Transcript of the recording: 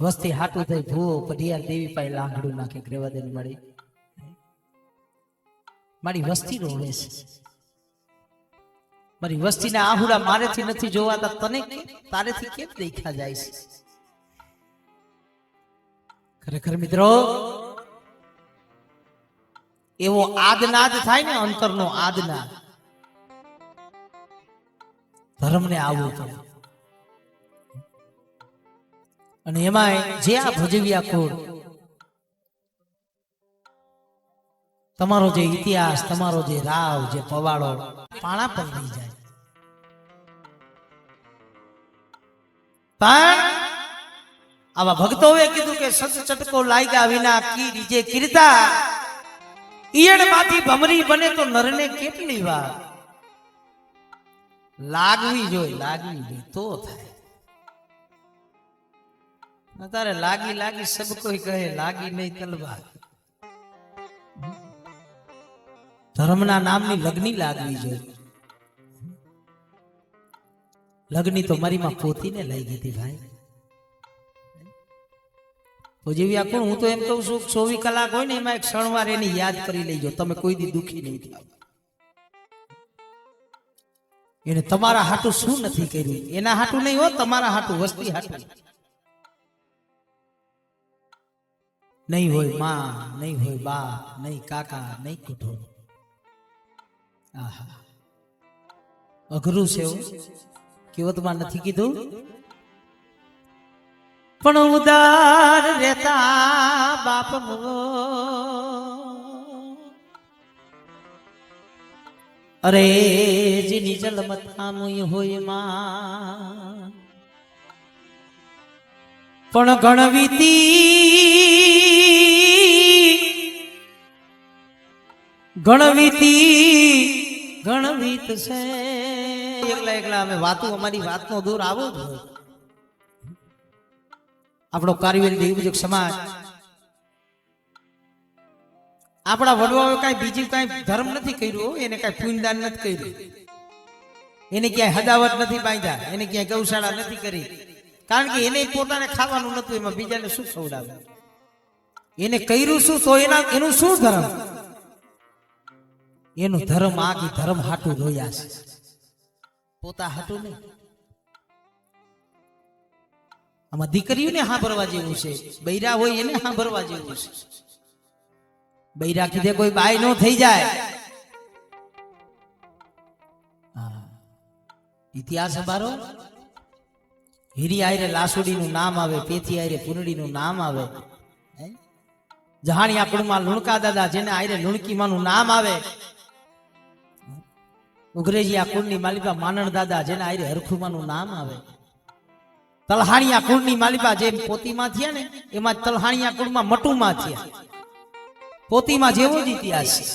વસ્તી હાટું થઈ ભૂવો પઢિયાર દેવી પાસે લાંગડું નાખે ગ્રેવાદેન મળી મારી વસ્તી રોવે છે, મારી વસ્તીના આહુડા મારેથી નથી જોવાતા, તને તારેથી કેમ દેખા જાય છે? ખરેખર મિત્રો એવો આદનાદ થાય ને, અંતરનો આદનાદ, ધર્મને આવવું પડે. અને એમાં જે આ ભજવ્યા કોડ, તમારો જે ઇતિહાસ, તમારો જે રાવ, જે પવાડો પાણા પર લઈ જાય. પણ આવા ભક્તોએ કીધું કે સચ ચટકો લાગ્યા વિના કી રીજે કીર્તા, ઈયળમાંથી ભમરી બને તો નરને કેટલી વાર લાગવી જોઈએ તો થાય. તારે લાગી લાગી સબ કોઈ કહે, લાગી નહીં તલવાર. ધર્મના નામની લગ્ની લાગવી જોઈએ. લગ્ની તો મારી માં પોતીને લઈ ગઈ હતી ભાઈ. તો જેવી આ કોણ, હું તો એમ કહું છું 24 કલાક હોય ને એમાં એક ક્ષણવાર એની યાદ કરી લેજો, તમે કોઈ દી દુખી નહીં થાવ. એને તમારા હાટું શું નથી કર્યું, એના હાટું નહીં હો, તમારા હાટું, વસ્તી હાટું. નહીં હોય માં, નહીં હોય બા, નહીં કાકા, નહીં કુટુંબ. આહા, અઘરું છે એવું, કેવતમાં નથી કીધું. પણ ઉદાર રહેતા બાપ મો, અરે જેની જલમતા મુય હોય માં, પણ ગણવીત છે. એકલા એકલા અમે વાતો, અમારી વાતનો દૂર આવો જ હોય. આપણો કારવેલ દેવજક સમાજ, આપણા વડવાઓએ કાંઈ બીજું કાંઈ ધર્મ નથી કર્યું, એને કાંઈ પુણ્યદાન નથી કર્યું, એને ક્યાંય હદાવત નથી બાંધ્યા, એને ક્યાંય ગૌશાળા નથી કરી, કારણ કે એને પોતાને ખાવાનું નતું, એમાં બીજાને શું ખવડાવે? એને કર્યું શું તો એનું શું ધર્મ? એનું ધર્મ આખી ધર્મ હાટું રોયા છે, પોતા હાટું નહીં. આમાં દીકરીઓને સાંભળવા જેવું છે, બૈરા હોય એને સાંભળવા જેવું છે. બૈરા કીધે કોઈ બાય નો થઈ જાય. ઇતિહાસ બારો, હીરી આયરે લાસુડી નું નામ આવે, પેથી આયરે પુનડી નું નામ આવે, જહાણિયા કુળમાં લુણકા દાદા જેને આયરે લુણકીમાં નું નામ આવે, ઉઘરેજીયા કુળની માલિકા માનણ દાદા જેને આયરે હરખુમાં નું નામ આવે, તલહાણિયા કુળની માલિકા જે પોતીમાં થયા ને એમાં તલહાણિયા કુળમાં મટુમાં થયા. પોતીમાં જેવો જ ઇતિહાસ છે.